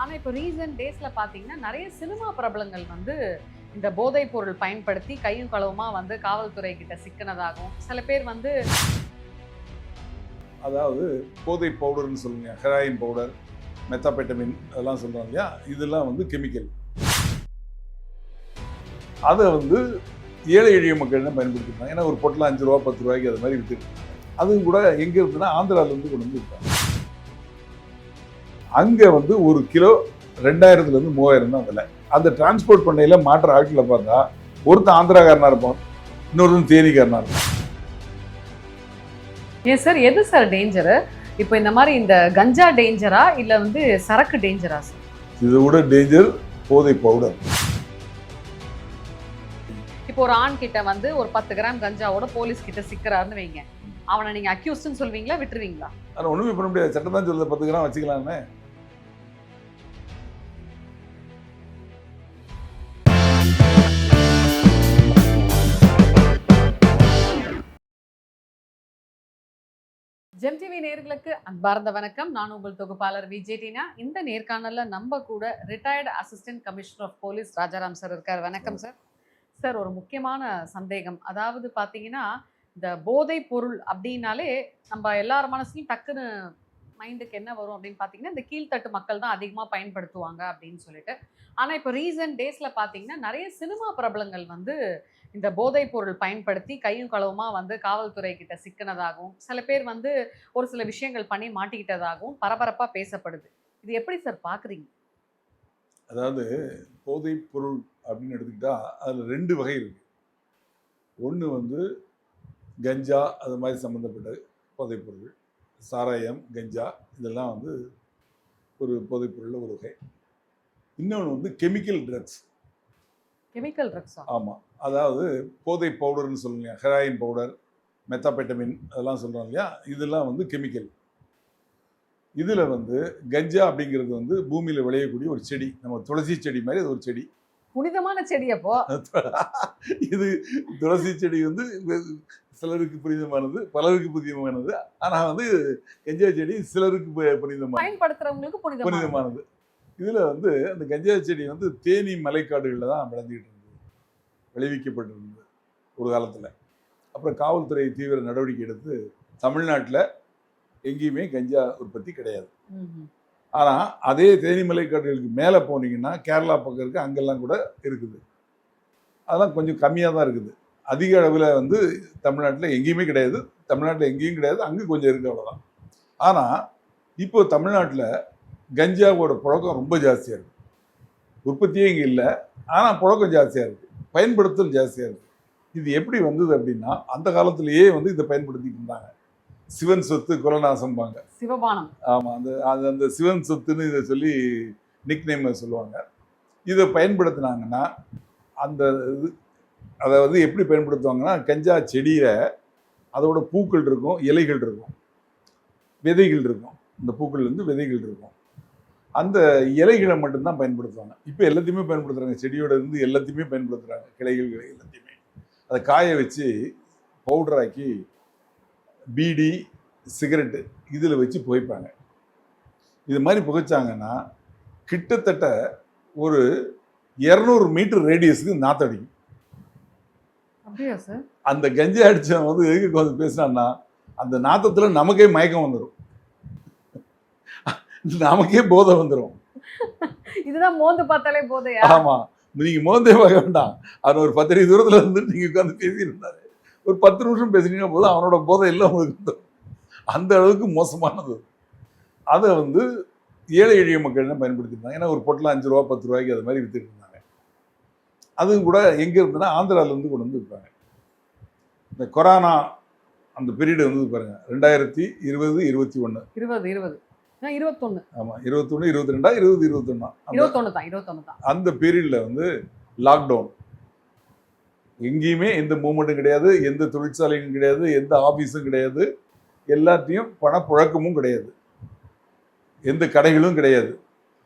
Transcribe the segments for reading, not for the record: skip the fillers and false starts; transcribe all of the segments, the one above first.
ஆனா இப்போ ரீசன்ட் டேஸ்ல பாத்தீங்கன்னா நிறைய சினிமா பிரபலங்கள் வந்து இந்த போதைப் பொருள் பயன்படுத்தி கையும் களவுமா வந்து காவல்துறை கிட்ட சிக்கினதாகவும் சில பேர் வந்து அதாவது போதை பவுடர்னு சொல்லுங்க, ஹெராயின் பவுடர், மெத்தாபெட்டமின் அதெல்லாம் சொல்றாங்க இல்லையா, இதெல்லாம் வந்து கெமிக்கல். அதை வந்து ஏழை எளிய மக்கள் தான் பயன்படுத்திருக்காங்க. ஏன்னா ஒரு பொட்டலம் 5 ரூபா 10 ரூபாய்க்கு அது மாதிரி வித்துருக்காங்க. அதுவும் கூட எங்க இருந்துன்னா ஆந்திராவிலேருந்து கொண்டு வந்து விற்றாங்க. அங்கே வந்து ஒரு கிலோ 2000 3000 தான் விலை. அந்த டிரான்ஸ்போர்ட் பண்ணையில மாற்ற ஆட்களை பார்த்தா ஒருத்தன் ஆந்திராக்காரனா இருப்பான், இன்னொருத்தன் தேனிக்காரனா இருப்பான். ஏன் சார் எது சார் டேஞ்சரு? இப்போ இந்த மாதிரி இந்த கஞ்சா டேஞ்சரா இல்ல வந்து சரக்கு டேஞ்சரா சார்? இதை விட டேஞ்சர் போதை பவுடர். இப்போ ஒரு ஆண் கிட்ட வந்து ஒரு 10 கிராம் கஞ்சாவோட போலீஸ் கிட்ட சிக்கிறாருன்னு வைங்க, அவனை நீங்க அக்யூஸ்ட்னு சொல்வீங்களா விட்டுருவீங்களா? ஆனால் ஒண்ணுமே பண்ண முடியாது, சட்டம் தான் சொல்லுது 10 கிராம் வச்சுக்கலான்னு. ஜெம் டிவி நேயர்களுக்கு அன்பார்ந்த வணக்கம். நான் உங்கள் தொகுப்பாளர் விஜேடினா. இந்த நேர்காணல்ல நம்ம கூட retired assistant commissioner of police Rajaram sir இருக்கார். வணக்கம் சார். சார் ஒரு முக்கியமான சந்தேகம், அதாவது பார்த்தீங்கன்னா இந்த போதை பொருள் அப்படின்னாலே நம்ம எல்லார் மனசுலையும் டக்குன்னு மைண்டுக்கு என்ன வரும் அப்படின்னு பார்த்தீங்கன்னா இந்த கீழ்த்தட்டு மக்கள் தான் அதிகமாக பயன்படுத்துவாங்க அப்படின்னு சொல்லிட்டு. ஆனால் இப்போ ரீசன்ட் டேஸில் பார்த்தீங்கன்னா நிறைய சினிமா பிரபலங்கள் வந்து இந்த போதைப் பொருள் பயன்படுத்தி கையும் களவுமா வந்து காவல்துறை கிட்ட சிக்கினதாகவும் சில பேர் வந்து ஒரு சில விஷயங்கள் பண்ணி மாட்டிக்கிட்டதாகவும் பரபரப்பாக பேசப்படுது. இது எப்படி சார் பார்க்குறீங்க? அதாவது போதை பொருள் அப்படின்னு எடுத்துக்கிட்டா அதில் 2 வகை இருக்கு. ஒன்று வந்து கஞ்சா அது மாதிரி சம்மந்தப்பட்ட போதைப் பொருள், சாராயம், கஞ்சா இதெல்லாம் வந்து ஒரு போதைப் பொருளில் ஒரு வகை. இன்னொன்று வந்து கெமிக்கல் ட்ரக்ஸ். கெமிக்கல் ட்ரக்ஸா? ஆமாம், அதாவது போதை பவுடர்னு சொல்லுங்க, ஹெராயின் பவுடர், மெத்தாபெட்டமின் அதெல்லாம் சொல்கிறோம் இல்லையா, இதெல்லாம் வந்து கெமிக்கல். இதில் வந்து கஞ்சா அப்படிங்கிறது வந்து பூமியில் விளையக்கூடிய ஒரு செடி, நம்ம துளசி செடி மாதிரி அது ஒரு செடி. புனிதமான செடி அப்போ? இது துளசி செடி வந்து சிலருக்கு புனிதமானது, பலருக்கு புனிதமானது. ஆனால் வந்து கஞ்சா செடி சிலருக்கு புனிதமானது, பயன்படுத்துறவங்களுக்கு புனிதமானது. இதில் வந்து அந்த கஞ்சா செடி வந்து தேனி மலைக்காடுகளில் தான் விளைஞ்சிக்கிட்டு இருந்தது, விளைவிக்கப்பட்டிருந்தது ஒரு காலத்தில். அப்புறம் காவல்துறை தீவிர நடவடிக்கை எடுத்து தமிழ்நாட்டில் எங்கேயுமே கஞ்சா உற்பத்தி கிடையாது. ஆனால் அதே தேனி மலைக்காடுகளுக்கு மேலே போனீங்கன்னா கேரளா பக்கம் இருக்குது, அங்கெல்லாம் கூட இருக்குது. அதெல்லாம் கொஞ்சம் கம்மியாக தான் இருக்குது. அதிக அளவில் வந்து தமிழ்நாட்டில் எங்கேயுமே கிடையாது, தமிழ்நாட்டில் எங்கேயும் கிடையாது, அங்கே கொஞ்சம் இருக்குது, அவ்வளோதான். ஆனால் இப்போ தமிழ்நாட்டில் கஞ்சாவோட புழக்கம் ரொம்ப ஜாஸ்தியாக இருக்குது. உற்பத்தியே இங்கே இல்லை, ஆனால் புழக்கம் ஜாஸ்தியாக இருக்குது, பயன்படுத்தல் ஜாஸ்தியாக இருக்குது. இது எப்படி வந்தது அப்படின்னா அந்த காலத்திலேயே வந்து இதை பயன்படுத்திட்டு இருந்தாங்க. சிவன் சொத்து குலநாசம்பாங்க, சிவபானம். ஆமாம், அந்த சிவன் சொத்துன்னு இதை சொல்லி நிக் நேம் சொல்லுவாங்க. இதை பயன்படுத்தினாங்கன்னா அந்த இது அதை வந்து எப்படி பயன்படுத்துவாங்கன்னா கஞ்சா செடியில் அதோட பூக்கள் இருக்கும், இலைகள் இருக்கும், விதைகள் இருக்கும். இந்த பூக்கள்லேருந்து விதைகள் இருக்கும். அந்த இலைகளை மட்டும்தான் பயன்படுத்துவாங்க. இப்போ எல்லாத்தையுமே பயன்படுத்துகிறாங்க, செடியோட இருந்து எல்லாத்தையுமே பயன்படுத்துகிறாங்க, கிளைகள் எல்லாத்தையுமே. அதை காய வச்சு பவுடராக்கி பீடி, சிகரெட்டு இதில் வச்சு புகைப்பாங்க. இது மாதிரி புகைச்சாங்கன்னா கிட்டத்தட்ட ஒரு 200 மீட்டர் ரேடியஸுக்கு நாத்தடிக்கும். அப்படியா சார்? அந்த கஞ்சா அடிச்சவன் வந்து எதுக்கு வந்து பேசினான்னா அந்த நாத்தத்தில் நமக்கே மயக்கம் வந்துடும், நமக்கே போதை வந்துடும். இதுதான் மோந்து பார்த்தாலே போதையா? ஆமாம், நீங்கள் மோந்தே பார்க்க வேண்டாம். அவன் ஒரு 10 அடி தூரத்தில் இருந்துட்டு நீங்கள் உட்காந்து பேசியிருந்தாரு, ஒரு 10 நிமிஷம் பேசினீங்கன்னா போதும், அவனோட போதை எல்லாம் உங்களுக்கு வந்துடும். அந்த அளவுக்கு மோசமானது. அதை வந்து ஏழை எளிய மக்கள் தான் பயன்படுத்திருந்தாங்க. ஏன்னா ஒரு பொட்டலம் 5 ரூபா 10 ரூபாய்க்கு அது மாதிரி வித்துட்டு இருந்தாங்க. அதுவும் கூட எங்கே இருந்துன்னா ஆந்திராவிலேருந்து கொண்டு வந்து விற்பாங்க. இந்த கொரோனா அந்த பீரியடு வந்து பாருங்க, 2020 21 21. ஆமாம், 21 22 20 21 தான். அந்த பீரியடில் வந்து லாக்டவுன். எங்கேயுமே எந்த மூமெண்ட்டும் கிடையாது, எந்த தொழிற்சாலையும் கிடையாது, எந்த ஆஃபீஸும் கிடையாது, எல்லாத்தையும் பணப்புழக்கமும் கிடையாது, எந்த கடைகளும் கிடையாது.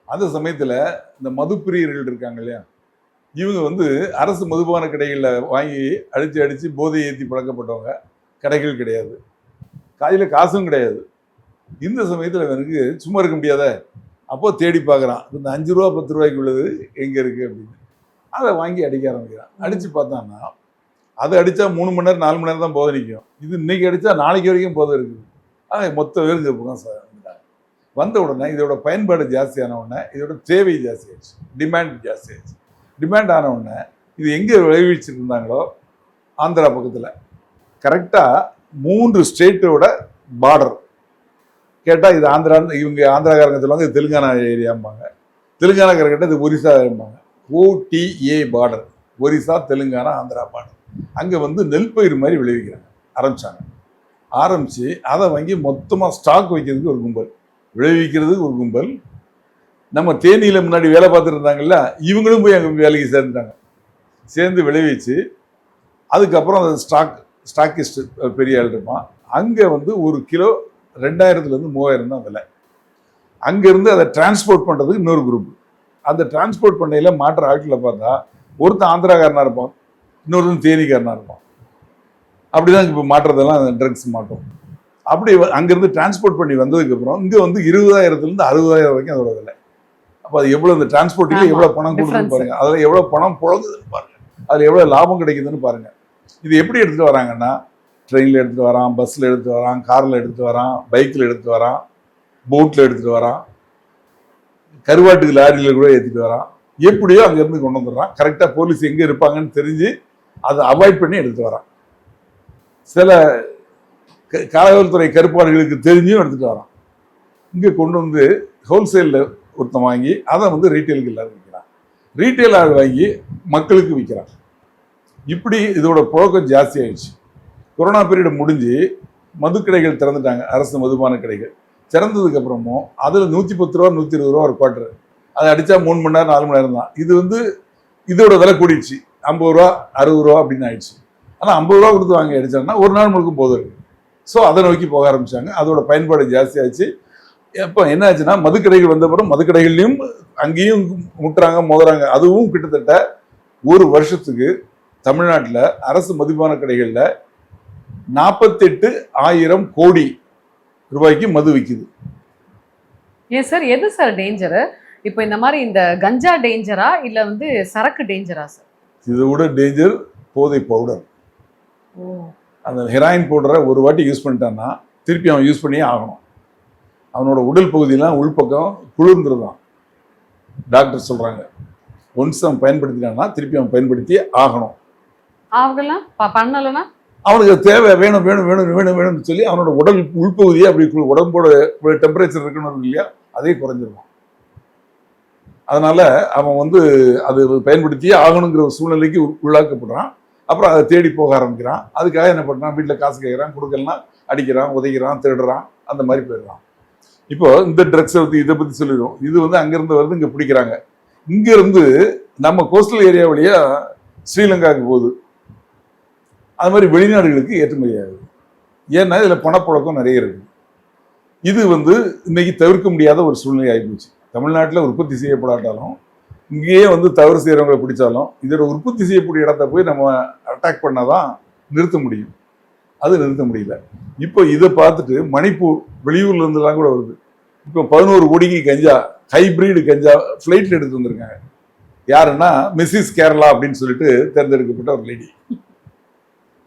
அந்த சமயத்தில் இந்த மதுப்பிரியர்கள் இருக்காங்க இல்லையா, இவங்க வந்து அரசு மதுபான கடைகளில் வாங்கி அடித்து போதை ஏற்றி பழக்கப்பட்டவங்க. கடைகள் கிடையாது, கையில் காசும் கிடையாது. இந்த சமயத்தில் எனக்கு சும்மா இருக்க முடியாத, அப்போ தேடி பார்க்குறான் இந்த 5 ரூபா 10 ரூபாய்க்கு உள்ளது எங்கே இருக்குது அப்படின்னு. அதை வாங்கி அடிக்க ஆரம்பிக்கிறான். அடித்து பார்த்தான்னா அதை அடித்தா 3 மணி நேரம் 4 மணி நேரம் தான் போதை நிற்கும். இது இன்னைக்கு அடித்தா நாளைக்கு வரைக்கும் போதை இருக்குது. மொத்த பேர் இந்த பக்கம் வந்துட்டாங்க. வந்த உடனே இதோட பயன்பாடு ஜாஸ்தியான உடனே இதோட தேவை ஜாஸ்தி ஆயிடுச்சு, டிமாண்ட் ஜாஸ்தி ஆயிடுச்சு. டிமாண்ட் ஆன உடனே இது எங்கே விளைவிச்சுட்டு இருந்தாங்களோ ஆந்திரா பக்கத்தில் கரெக்டாக 3 ஸ்டேட்டோட பார்டர் கேட்டால் இது ஆந்திரா, இவங்க ஆந்திராக்காரங்க சொல்லுவாங்க இது தெலுங்கானா ஏரியாம்பாங்க, தெலுங்கானாக்காரங்கிட்ட இது ஒரிசா ஏரியாம்பாங்க. OTA border, Orissa Telangana Andhra border. அங்கே வந்து நெல் பயிர் மாதிரி விளைவிக்கிறாங்க ஆரம்பித்து அதை வாங்கி மொத்தமாக ஸ்டாக் வைக்கிறதுக்கு ஒரு கும்பல், விளைவிக்கிறதுக்கு ஒரு கும்பல். நம்ம தேனியில் முன்னாடி வேலை பார்த்துட்டு இருந்தாங்கல்ல, இவங்களும் போய் அங்கே வேலைக்கு சேர்ந்துட்டாங்க. சேர்ந்து விளைவிச்சு அதுக்கப்புறம் அந்த ஸ்டாக்கிஸ்ட் பெரிய ஆள் இருப்பான். அங்கே வந்து ஒரு கிலோ 2000 3000 தான் விலை. அங்கேருந்து அதை டிரான்ஸ்போர்ட் பண்ணுறதுக்கு இன்னொரு குரூப். அந்த டிரான்ஸ்போர்ட் பண்ணையில் மாற்ற ஆட்களை பார்த்தா ஒருத்தன் ஆந்திராக்காரனாக இருப்பான், இன்னொருத்தன் தேனிக்காரனாக இருப்பான். அப்படிதான் இப்போ மாற்றுறதெல்லாம் ட்ரக்ஸ் மாட்டோம். அப்படி அங்கேருந்து டிரான்ஸ்போர்ட் பண்ணி வந்ததுக்கப்புறம் இங்கே வந்து 20,000 60,000 வரைக்கும் அதோட விலை. அப்போ அது எவ்வளோ இந்த டிரான்ஸ்போர்ட்டுக்கு எவ்வளோ பணம் கொடுக்குதுன்னு பாருங்க, அதில் எவ்வளோ பணம் புழங்குதுன்னு பாருங்க, அதில் எவ்வளோ லாபம் கிடைக்குதுன்னு பாருங்க. இது எப்படி எடுத்துகிட்டு வராங்கன்னா ட்ரெயினில் எடுத்துகிட்டு வரான், பஸ்ஸில் எடுத்துகிட்டு வரான், காரில் எடுத்துகிட்டு வரான், பைக்கில் எடுத்துகிட்டு வரான், போட்டில் எடுத்துகிட்டு வரான், கருவாட்டுக்கு லாரியில் கூட ஏற்றிட்டு வரான். எப்படியோ அங்கேருந்து கொண்டு வந்துடுறான். கரெக்டாக போலீஸ் எங்கே இருப்பாங்கன்னு தெரிஞ்சு அதை அவாய்ட் பண்ணி எடுத்துகிட்டு வரான். சில காவல்துறை கருப்பாடுகளுக்கு தெரிஞ்சும் எடுத்துகிட்டு வரான். இங்கே கொண்டு வந்து ஹோல்சேலில் ஒருத்தன் வாங்கி அதை வந்து ரீட்டைலுக்கு எல்லாரும் விற்கிறான். ரீட்டைல் ஆள் வாங்கி மக்களுக்கு விற்கிறான். இப்படி இதோட புழக்கம் ஜாஸ்தி ஆயிடுச்சு. கொரோனா பீரியட் முடிஞ்சு மதுக்கடைகள் திறந்துட்டாங்க, அரசு மதுபான கடைகள். திறந்ததுக்கு அப்புறமும் அதில் 110 ரூபா 120 ரூபா ஒரு குவார்டர். அதை அடித்தா 3 மணி நேரம் 4 மணி நேரம் தான். இது வந்து இதோட விலை கூடிடுச்சு, 50 ரூபா 60 ரூபா அப்படின்னு ஆயிடுச்சு. ஆனால் 50 ரூபா கொடுத்து வாங்கி அடித்தாங்கன்னா ஒரு நாள் முழுக்க போதும் இருக்குது. ஸோ அதை நோக்கி போக ஆரம்பித்தாங்க. அதோட பயன்பாடு ஜாஸ்தி ஆச்சு. எப்போ என்ன ஆச்சுன்னா மதுக்கடைகள் வந்த பிறகு மதுக்கடைகள்லையும் அங்கேயும் முட்டுறாங்க மோதுறாங்க. அதுவும் கிட்டத்தட்ட ஒரு வருஷத்துக்கு தமிழ்நாட்டில் அரசு மதுபான கடைகளில் 48,000 கோடி ரூபாய்க்கு மது விற்குது. ஏன் சார், எது சார் டேஞ்சரு? இப்போ இந்த மாதிரி இந்த கஞ்சா டேஞ்சரா இல்லை வந்து சரக்கு டேஞ்சரா சார்? இதை விட டேஞ்சர் போதை பவுடர். அந்த ஹெராயின் பவுடரை ஒரு வாட்டி யூஸ் பண்ணிட்டான்னா திருப்பி அவன் யூஸ் பண்ணியே ஆகணும். அவனோட உடல் பகுதியெலாம் உள்பக்கம் குளிர்ந்துருதான் டாக்டர் சொல்கிறாங்க. ஒன்ஸ் அவன் பயன்படுத்தினான்னா திருப்பி அவன் பயன்படுத்தியே ஆகணும். ஆகலாம் பண்ணலைன்னா அவனுக்கு தேவை வேணும் வேணும் வேணும் வேணும் வேணும்னு சொல்லி அவனோட உடல் உள்பகுதியே அப்படி உடம்போட டெம்பரேச்சர் இருக்கணும் இல்லையா, அதே குறைஞ்சிருவான். அதனால அவன் வந்து அது பயன்படுத்தியே ஆகணுங்கிற ஒரு சூழ்நிலைக்கு உள்ளாக்கப்படுறான். அப்புறம் அதை தேடி போக ஆரம்பிக்கிறான். அதுக்காக என்ன பண்ணுறான், வீட்டில் காசு கேட்குறான், கொடுக்கலாம், அடிக்கிறான், உதைக்கிறான், திருடுறான், அந்த மாதிரி போயிடுறான். இப்போ இந்த ட்ரக்ஸை பற்றி இதை பற்றி சொல்லிடுவோம். இது வந்து அங்கேருந்து வருது, இங்கே பிடிக்கிறாங்க. இங்கேருந்து நம்ம கோஸ்டல் ஏரியா வழியாக ஸ்ரீலங்காவுக்கு போகுது. அது மாதிரி வெளிநாடுகளுக்கு ஏற்றுமதி ஆகுது. ஏன்னா இதில் பணப்புழக்கம் நிறைய இருக்குது. இது வந்து இன்னைக்கு தவிர்க்க முடியாத ஒரு சூழ்நிலை ஆகிப்போச்சு. தமிழ்நாட்டில் உற்பத்தி செய்யப்படாட்டாலும் இங்கேயே வந்து தவறு செய்கிறவங்களை பிடிச்சாலும் இதோட உற்பத்தி செய்யக்கூடிய இடத்த போய் நம்ம அட்டாக் பண்ணாதான் நிறுத்த முடியும். அது நிறுத்த முடியல. இப்போ இதை பார்த்துட்டு மணிப்பூர் வெளியூர்ல இருந்தெல்லாம் கூட வருது. இப்போ 11 கோடிக்கு கஞ்சா, ஹைபிரிட் கஞ்சா ஃப்ளைட்டில் எடுத்து வந்திருக்காங்க. யாருன்னா மிஸ்ஸஸ் கேரளா அப்படின்னு சொல்லிட்டு தேர்ந்தெடுக்கப்பட்ட ஒரு லேடி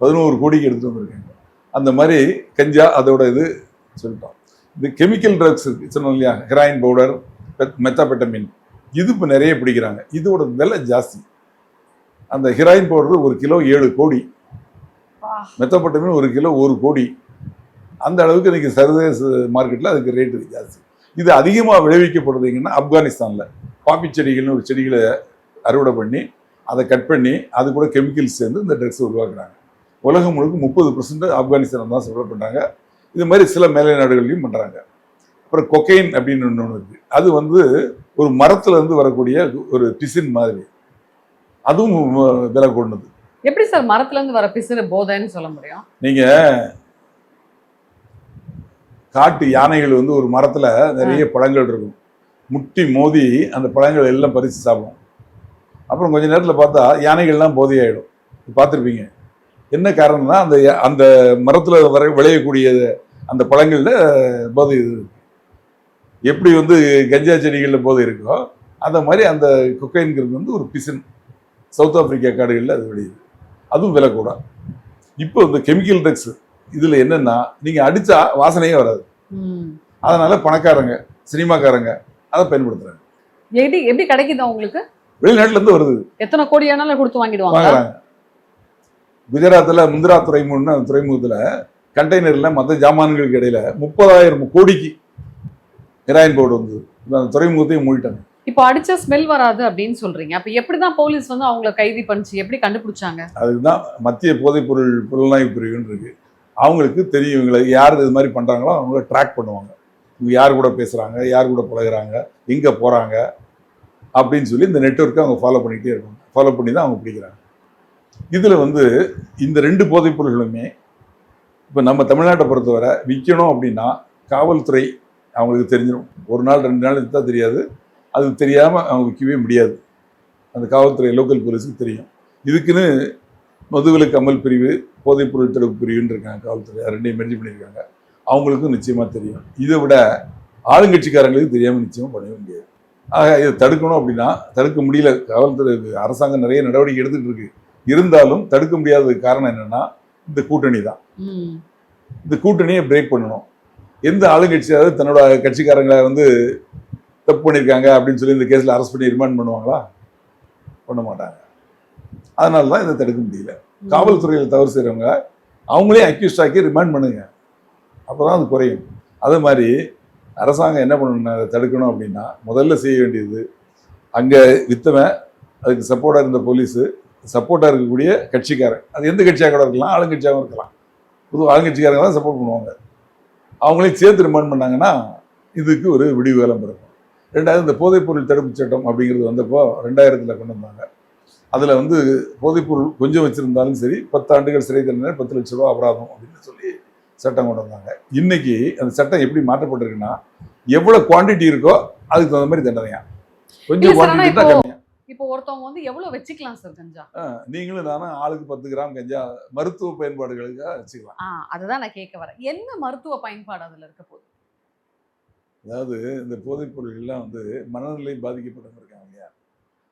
11 கோடிக்கு எடுத்துட்டு வந்திருக்காங்க. அந்த மாதிரி கஞ்சா அதோட இது சொல்லிட்டோம். இது கெமிக்கல் ட்ரக்ஸ் இருக்கு சொன்னோம் இல்லையா, ஹெராயின் பவுடர், மெத்தாபெட்டமின், இது இப்போ நிறைய பிடிக்கிறாங்க. இதோட விலை ஜாஸ்தி. அந்த ஹெராயின் பவுடர் 1 கிலோ 7 கோடி, மெத்தாபெட்டமின் 1 கிலோ 1 கோடி. அந்த அளவுக்கு இன்னைக்கு சர்வதேச மார்க்கெட்டில் அதுக்கு ரேட்டு ஜாஸ்தி. இது அதிகமாக விளைவிக்கப்படுறதுங்கன்னா ஆப்கானிஸ்தானில் பாப்பி செடிகள்னு ஒரு செடிகளை அறுவடை பண்ணி அதை கட் பண்ணி அது கூட கெமிக்கல்ஸ் சேர்ந்து இந்த ட்ரக்ஸ் உருவாக்குறாங்க. உலகம் முழுக்க 30% ஆப்கானிஸ்தான் தான் சப்ளை பண்ணுறாங்க. இது மாதிரி சில மேலை நாடுகள்லையும் பண்ணுறாங்க. அப்புறம் கொக்கைன் அப்படின்னு ஒன்று இருக்குது. அது வந்து ஒரு மரத்துலேருந்து வரக்கூடிய ஒரு பிசின் மாதிரி, அதுவும் விலை கொண்டது. எப்படி சார் மரத்துலேருந்து வர பிசிறு போதைன்னு சொல்ல முடியும்? நீங்கள் காட்டு யானைகள் வந்து ஒரு மரத்தில் நிறைய பழங்கள் இருக்கும், முட்டி மோதி அந்த பழங்கள் எல்லாம் பறித்து சாப்பிடும். அப்புறம் கொஞ்ச நேரத்தில் பார்த்தா யானைகள்லாம் போதையாயிடும். பார்த்துருப்பீங்க. என்ன காரணம்னா அந்த அந்த மரத்தில் விளையக்கூடிய அந்த பழங்களில் போதை இது. எப்படி வந்து கஞ்சா செடிகளில் போதை இருக்கோ அந்த மாதிரி அந்த கொக்கைன்கிறது வந்து ஒரு பிசின் சவுத் ஆப்பிரிக்கா காடுகளில் அது வெளியுது. அதுவும் விலை கூட. இப்போ இந்த கெமிக்கல் ட்ரக்ஸ் இதில் என்னென்னா நீங்கள் அடித்தா வாசனையே வராது. அதனால பணக்காரங்க சினிமாக்காரங்க அதை பயன்படுத்துகிறாங்க. எப்படி கிடைக்குது உங்களுக்கு? வெளிநாட்டிலேருந்து வருது. எத்தனை கோடி ஆனாலும் கொடுத்து வாங்கிடுவாங்க. குஜராத்தில் முந்திரா துறைமுகம்னு அந்த துறைமுகத்தில் கண்டெய்னரில் மற்ற ஜாமான்களுக்கு இடையில 30,000 கோடிக்கு ஹெராயின் பவுடர் வந்தது. அந்த துறைமுகத்தையும் மூடிட்டாங்க. இப்போ அடிச்சா ஸ்மெல் வராது அப்படின்னு சொல்றீங்க. அப்ப எப்படிதான் போலீஸ் வந்து அவங்கள கைது பண்ணிச்சு, எப்படி கண்டுபிடிச்சாங்க? அதுதான் மத்திய போதைப்பொருள் புலனாய்வு பிரிவுன்னு இருக்கு. அவங்களுக்கு தெரியும் இவங்களை யார் இது மாதிரி பண்றாங்களோ அவங்கள ட்ராக் பண்ணுவாங்க. இவங்க யார் கூட பேசுறாங்க, யார் கூட பழகுறாங்க, எங்க போறாங்க அப்படின்னு சொல்லி இந்த நெட்வொர்க்கை அவங்க ஃபாலோ பண்ணிக்கிட்டே இருக்காங்க. ஃபாலோ பண்ணி தான் அவங்க பிடிக்கிறாங்க. இதுல வந்து இந்த 2 போதைப் பொருள்களுமே இப்போ நம்ம தமிழ்நாட்டை பொறுத்தவரை விற்கணும் அப்படின்னா காவல்துறை அவங்களுக்கு தெரிஞ்சிடும். ஒரு நாள் 2 நாள் இருந்தால் தெரியாது. அது தெரியாமல் அவங்க விற்கவே முடியாது. அந்த காவல்துறை லோக்கல் போலீஸுக்கு தெரியும். இதுக்குன்னு மதுவிலக்கு அமல் பிரிவு போதைப்பொருள் தடுப்பு பிரிவுன்னு இருக்காங்க காவல்துறை. 2ஐயும் மெர்ஜ் பண்ணியிருக்காங்க. அவங்களுக்கும் நிச்சயமாக தெரியும். இதை விட ஆளுங்கட்சிக்காரங்களுக்கு தெரியாமல் நிச்சயமாக பண்ணவே முடியாது. ஆக இதை தடுக்கணும் அப்படின்னா தடுக்க முடியல. காவல்துறை அரசாங்கம் நிறைய நடவடிக்கை எடுத்துகிட்டு இருக்கு. இருந்தாலும் தடுக்க முடியாததுக்கு காரணம் என்னன்னா இந்த கூட்டணி தான். இந்த கூட்டணியை பிரேக் பண்ணணும். எந்த ஆளுங்கட்சியாவது தன்னோட கட்சிக்காரங்களை வந்து தப்பு பண்ணியிருக்காங்க அப்படின்னு சொல்லி இந்த கேஸில் அரெஸ்ட் பண்ணி ரிமாண்ட் பண்ணுவாங்களா? பண்ண மாட்டாங்க. அதனால தான் இதை தடுக்க முடியல. காவல்துறையில் தவறு செய்கிறவங்க அவங்களே அக்யூஸ்ட் ஆக்கி ரிமாண்ட் பண்ணுங்க. அப்போ தான் அது குறையும். அதே மாதிரி அரசாங்கம் என்ன பண்ணணும் அதை தடுக்கணும் அப்படின்னா முதல்ல செய்ய வேண்டியது அங்கே வித்தவன் அதுக்கு சப்போர்ட்டாக இருந்த போலீஸு சப்போர்ட்டாக இருக்கக்கூடிய கட்சிக்காரன், அது எந்த கட்சியாக கூட இருக்கலாம், ஆளுங்கட்சியாகவும் இருக்கலாம். புது ஆளுங்கட்சிக்காரங்க தான் சப்போர்ட் பண்ணுவாங்க. அவங்களையும் சேர்த்து ரிமாண்ட் பண்ணாங்கன்னா இதுக்கு ஒரு விடிவு காலம் பிறக்கும். 2வது இந்த போதைப்பொருள் தடுப்பு சட்டம் அப்படிங்கிறது வந்தப்போ 2000 கொண்டு வந்தாங்க. அதில் வந்து போதைப்பொருள் கொஞ்சம் வச்சுருந்தாலும் சரி 10 ஆண்டுகள் சிறை தண்டனை 10 லட்ச ரூபா அபராதம் அப்படின்னு சொல்லி சட்டம் கொண்டு வந்தாங்க. இன்னைக்கு அந்த சட்டம் எப்படி மாற்றப்பட்டிருக்குன்னா எவ்வளோ குவான்டிட்டி இருக்கோ அதுக்கு தகுந்த மாதிரி தண்டனையா. கொஞ்சம் குவான்டிட்டி தான் கம்மியா. இப்போ ஒருத்தவங்க வந்து எவ்வளவு வச்சுக்கலாம் சார் கஞ்சா? நீங்களும் நானும் ஆளுக்கு 10 கிராம் கஞ்சா மருத்துவ பயன்பாடுகளுக்காக வச்சுக்கலாம். அதுதான் நான் கேட்க வரேன். என்ன மருத்துவ பயன்பாடு அதுல இருக்க போகுது? அதாவது இந்த போதைப் பொருள்கள்லாம் வந்து மனநிலை பாதிக்கப்பட்டவங்க இருக்காங்க இல்லையா,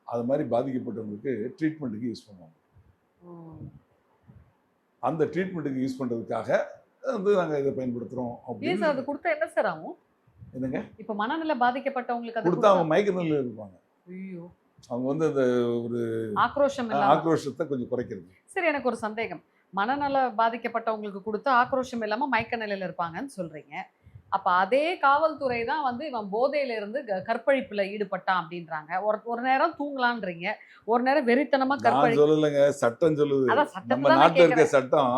அது மாதிரி பாதிக்கப்பட்டவங்களுக்கு ட்ரீட்மெண்ட்டுக்கு யூஸ் பண்ணுவாங்க. அந்த ட்ரீட்மெண்ட்டுக்கு யூஸ் பண்ணுறதுக்காக வந்து நாங்கள் இதை பயன்படுத்துகிறோம் அப்படின்னு. சார் அது கொடுத்தா என்ன சார் ஆகும்? என்னங்க? இப்போ மனநிலை பாதிக்கப்பட்டவங்களுக்கு கொடுத்தா அவங்க மயக்க நிலையில் இருப்பாங்க. ஐயோ, அவங்க வந்து அந்த ஒரு ஆக்ரோஷத்தை கொஞ்சம் குறைக்கிறது. சரி, எனக்கு ஒரு சந்தேகம். மனநல பாதிக்கப்பட்டவங்களுக்கு கொடுத்து ஆக்ரோஷம் இல்லாம மயக்க நிலையில இருப்பாங்கன்னு சொல்றீங்க. அப்ப அதே காவல்துறை தான் வந்து இவன் போதையில இருந்து கற்பழிப்புல ஈடுபட்டான் அப்படின்றாங்க. ஒரு நேரம் தூங்கலான்றீங்க, ஒரு நேரம் வெறித்தனமா கற்பழி. சொல்லலைங்க, சட்டம் சொல்லுது. நம்ம நாட்டில் இருக்க சட்டம்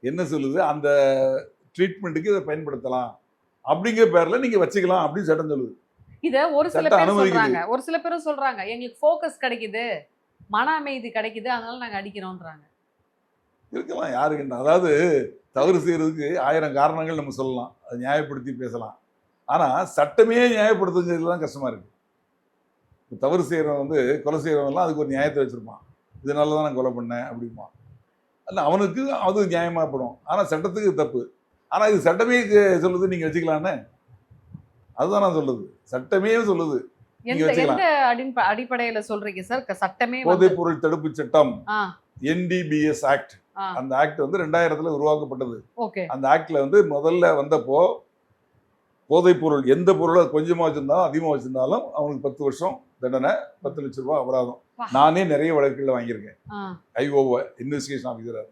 என்ன சொல்லுது, அந்த ட்ரீட்மெண்ட்டுக்கு இதை பயன்படுத்தலாம் அப்படிங்கிற பேர்ல நீங்க வச்சுக்கலாம் அப்படின்னு சட்டம் சொல்லுது. இத ஒரு சில பேர் சொல்றாங்க, ஒரு சில பேரும் சொல்றாங்க எங்களுக்கு ஃபோக்கஸ் கிடைக்குது, மன அமைதி கிடைக்குது, அதனால நாங்க அடிக்கிறோம்ன்றாங்க. இருக்கலாம், யாருக்கு. அதாவது தவறு செய்யறதுக்கு 1000 காரணங்கள் நம்ம சொல்லலாம், அதை நியாயப்படுத்தி பேசலாம். ஆனா சட்டமே நியாயப்படுத்துங்கிறதுல தான் கஷ்டமா இருக்கு. தவறு செய்யறவன் வந்து கொலை செய்யறவன்லாம் அதுக்கு ஒரு நியாயத்தை வச்சிருப்பான். இதனால தான் நான் கொலை பண்ணேன் அப்படிமா. அல்ல, அவனுக்கு அது நியாயமாகப்படும். ஆனா சட்டத்துக்கு தப்பு. ஆனா இது சட்டமே சொல்லுது நீங்க வச்சுக்கலான்னு. அதுதான் நான் சொல்லுது, சட்டமே சொல்லுது. அடிப்படையில சொல்றீங்க சார்? சட்டமே போதைப் பொருள் தடுப்பு சட்டம், NDBS ஆக்ட். அந்த ஆக்ட் வந்து 2000 உருவாக்கப்பட்டது. அந்த ஆக்ட்ல வந்து முதல்ல வந்தப்போ போதைப் பொருள் எந்த பொருளை கொஞ்சமா வச்சிருந்தாலும் அதிகமா வச்சிருந்தாலும் அவனுக்கு 10 வருஷம் தண்டனை, 10 லட்ச ரூபாய் அபராதம். நானே நிறைய வழக்குகள் வாங்கியிருக்கேன், IO இன்வெஸ்டிகேஷன் ஆஃபீஸரா.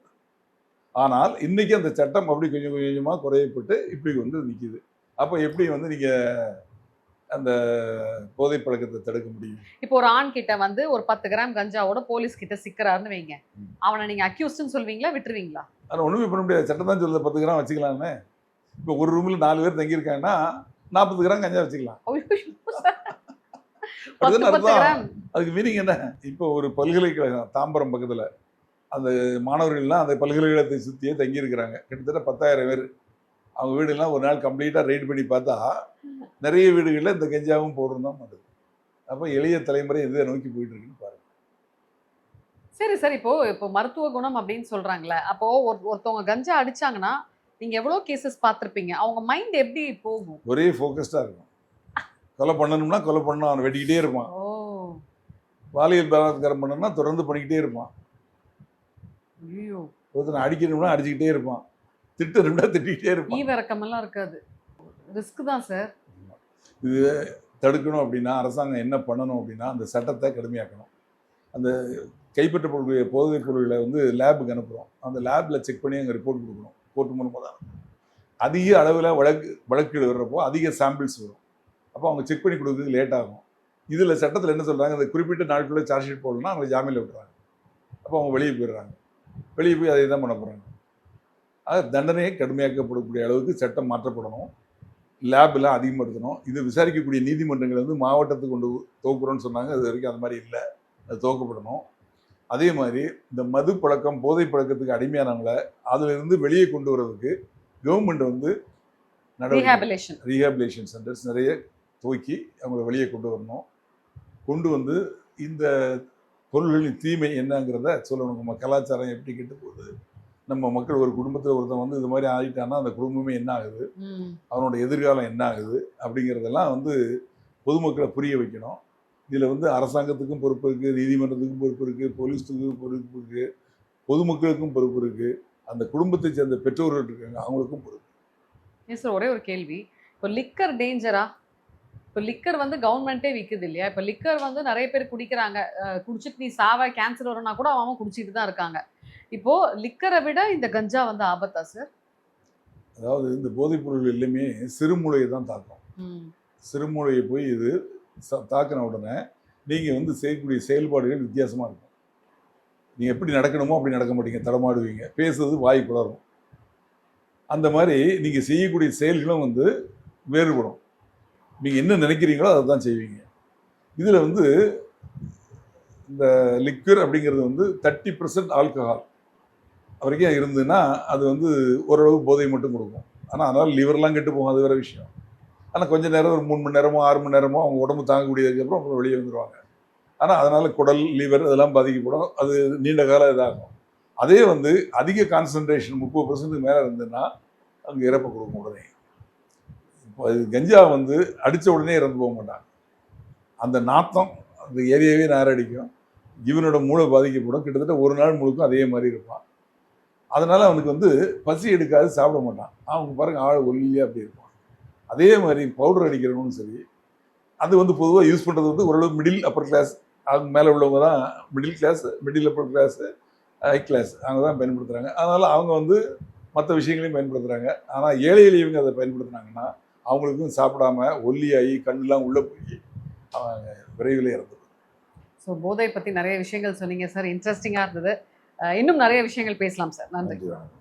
ஆனால் இன்னைக்கு அந்த சட்டம் அப்படி கொஞ்சம் கொஞ்சமா குறையப்பட்டு இப்படி வந்து நிக்குது. அப்போ எப்படி வந்து நீங்க அந்த போதை பழக்கத்தை தடுக்க முடியும்? இப்போ ஒரு ஆண் கிட்ட வந்து ஒரு 10 கிராம் கஞ்சாவோட போலீஸ் கிட்ட சிக்கிறாருன்னு வைங்க, அவனை நீங்க அக்யூஸ்ட்னு சொல்வீங்களா, விட்டுருவீங்களா? ஆனால் ஒண்ணுமே பண்ண முடியாது, சட்டம் தான் சொல்லுது 10 கிராம் வச்சுக்கலாம்னு. இப்போ ஒரு ரூம்ல 4 பேர் தங்கியிருக்காங்கன்னா 40 கிராம் கஞ்சா வச்சுக்கலாம். அதுக்கு மீனிங் என்ன? இப்போ ஒரு பல்கலைக்கழகம் தாம்பரம் பக்கத்துல, அந்த மாணவர்கள்லாம் அந்த பல்கலைக்கழகத்தை சுற்றியே தங்கியிருக்கிறாங்க. கிட்டத்தட்ட 10,000 பேர். அவங்க வீடுலாம் ஒரு நாள் கம்ப்ளீட்டாக ரைட் பண்ணி பார்த்தா நிறைய வீடுகளில் இந்த கஞ்சாவும் பவுடரும் தான் பண்ணுது. அப்போ எளிய தலைமுறை எதை நோக்கி போயிட்டு இருக்குன்னு பாருங்க. சரி சார், இப்போ மருத்துவ குணம் அப்படின்னு சொல்றாங்களே, அப்போ ஒருத்தவங்க கஞ்சா அடிச்சாங்கன்னா நீங்க எவ்வளோ கேசஸ் பார்த்துருப்பீங்க, அவங்க மைண்ட் எப்படி போகும்? ஒரே ஃபோக்கஸ்டாக இருக்கும். கொலை பண்ணணும்னா கொலை பண்ணணும், அவனை வெட்டிக்கிட்டே இருப்பான். ஓ பாலியல் பலாத்காரம் பண்ணணும்னா தொடர்ந்து பண்ணிக்கிட்டே இருப்பான். ஐயோ ஒருத்தனை அடிக்கணும்னா அடிச்சுக்கிட்டே இருப்பான், திட்டணும்னா திட்டிக்கிட்டே இருப்பான். ஈவிரக்கமெல்லாம் இருக்காது. ரிஸ்க் தான் சார். இது தடுக்கணும் அப்படின்னா அரசாங்கம் என்ன பண்ணணும் அப்படின்னா அந்த சட்டத்தை கடுமையாக்கணும். அந்த கைப்பற்றப்படக்கூடிய போதைப் பொருள்களை வந்து லேபுக்கு அனுப்புகிறோம், அந்த லேபில் செக் பண்ணி அங்கே ரிப்போர்ட் கொடுக்கணும். கோர்ட் மூலமாக தான் அதிக அளவில் வழக்குகள் வர்றப்போ அதிக சாம்பிள்ஸ் வரும். அப்போ அவங்க செக் பண்ணி கொடுக்குறதுக்கு லேட் ஆகும். இதில் சட்டத்தில் என்ன சொல்கிறாங்க, அந்த குறிப்பிட்ட நாட்குள்ளே சார்ஜ் ஷீட் போடணும்னா அவங்க ஜாமீனில் விட்டுறாங்க. அப்போ அவங்க வெளியே போயிடுறாங்க. வெளியே போய் அதை தான் பண்ண போகிறாங்க. அது தண்டனையை கடுமையாக்கப்படக்கூடிய அளவுக்கு சட்டம் மாற்றப்படணும். லேபெல்லாம் அதிகப்படுத்தணும். இது விசாரிக்கக்கூடிய நீதிமன்றங்கள் வந்து மாவட்டத்துக்கு கொண்டு துவக்குறோன்னு சொன்னாங்க. அது வரைக்கும் அந்த மாதிரி இல்லை, அது துவக்கப்படணும். அதே மாதிரி இந்த மது பழக்கம் போதை பழக்கத்துக்கு அடிமையானவங்களை அதிலிருந்து வெளியே கொண்டு வர்றதுக்கு கவர்மெண்ட் வந்து ரீஹாபிலேஷன் சென்டர்ஸ் நிறைய துவக்கி அவங்கள வெளியே கொண்டு வரணும். கொண்டு வந்து இந்த பொருள்களின் தீமை என்னங்கிறத சொல்லணும். நம்ம கலாச்சாரம் எப்படி கெட்டு போகுது, நம்ம மக்கள் ஒரு குடும்பத்தில் ஒருத்தன் வந்து இது மாதிரி ஆகிட்டான்னா அந்த குடும்பமே என்ன ஆகுது, அவனோட எதிர்காலம் என்ன ஆகுது அப்படிங்கிறதெல்லாம் வந்து பொதுமக்களை புரிய வைக்கணும். இதில் வந்து அரசாங்கத்துக்கும் பொறுப்பு இருக்குது, நீதிமன்றத்துக்கும் பொறுப்பு இருக்குது, போலீஸுக்கும் பொறுப்பு இருக்குது, பொதுமக்களுக்கும் பொறுப்பு இருக்குது, அந்த குடும்பத்தை சேர்ந்த பெற்றோர்கள் இருக்காங்க அவங்களுக்கும் பொறுப்பு. ஏன் சார், ஒரே ஒரு கேள்வி. இப்போ லிக்கர் டேஞ்சரா? இப்போ லிக்கர் வந்து கவர்மெண்ட்டே விற்குது இல்லையா? இப்போ லிக்கர் வந்து நிறைய பேர் குடிக்கிறாங்க. குடிச்சிட்டு நீ சாவ, கேன்சர் வரும்னா கூட அவன் குடிச்சிட்டு தான் இருக்காங்க. இப்போ லிக்கரை விட இந்த கஞ்சா வந்து ஆபத்தா சார்? அதாவது இந்த போதைப் பொருள் எல்லாமே சிறுமூளையை தான் தாக்கும். சிறுமூளையை போய் இது தாக்கின உடனே நீங்கள் வந்து செய்யக்கூடிய செயல்பாடுகள் வித்தியாசமாக இருக்கும். நீங்கள் எப்படி நடக்கணுமோ அப்படி நடக்க மாட்டீங்க, தடமாடுவீங்க, பேசுறது வாய் குளரும். அந்த மாதிரி நீங்கள் செய்யக்கூடிய செயல்களும் வந்து வேறுபடும். நீங்கள் என்ன நினைக்கிறீங்களோ அதை தான் செய்வீங்க. இதில் வந்து இந்த லிக்விர் அப்படிங்கிறது வந்து 30% ஆல்கஹால் வரைக்கும் இருந்ததுன்னா அது வந்து ஓரளவு போதை மட்டும் கொடுக்கும். ஆனால் அதனால் லிவர்லாம் கெட்டு போகும், அது வேறு விஷயம். ஆனால் கொஞ்சம் நேரம், ஒரு 3 மணி நேரமோ 6 மணி நேரமோ அவங்க உடம்பு தாங்கக்கூடியதுக்கப்புறம் அப்புறம் வெளியே வந்துடுவாங்க. ஆனால் அதனால் குடல், லிவர் இதெல்லாம் பாதிக்கப்படும், அது நீண்ட காலம் இதாகும். அதே வந்து அதிக கான்சன்ட்ரேஷன் 30% மேலே இருந்ததுன்னா அங்கே இறப்பை கொடுக்கும் உடனே. இப்போ அது கஞ்சா வந்து அடித்த உடனே இறந்து போக மாட்டாங்க. அந்த நாத்தம் அந்த ஏரியாவே நாரடிக்கும், இவனோட மூளை பாதிக்கப்படும். கிட்டத்தட்ட ஒரு நாள் முழுக்கும் அதே மாதிரி இருப்பான். அதனால் அவனுக்கு வந்து பசி எடுக்காது, சாப்பிட மாட்டான். அவங்க பாருங்கள் ஆள் ஒல்லியாக அப்படி இருப்பான். அதே மாதிரி பவுடர் அடிக்கிறவனும் சரி, அது வந்து பொதுவாக யூஸ் பண்ணுறது வந்து ஓரளவு மிடில் அப்பர் கிளாஸ், அவங்க மேலே உள்ளவங்க தான் middle class, middle upper class, high class அவங்க தான் பயன்படுத்துகிறாங்க. அதனால் அவங்க வந்து மற்ற விஷயங்களையும் பயன்படுத்துகிறாங்க. ஆனால் ஏழை எளியவங்க அதை பயன்படுத்துனாங்கன்னா அவங்களுக்கும் சாப்பிடாம ஒல்லியாகி கண்ணெலாம் உள்ளே போய் அவங்க விரைவில் இறந்துடும். ஸோ போதை பற்றி நிறைய விஷயங்கள் சொன்னீங்க சார், இன்ட்ரெஸ்டிங்காக இருந்தது. இன்னும் நிறைய விஷயங்கள் பேசலாம் சார். நன்றி. நன்றி.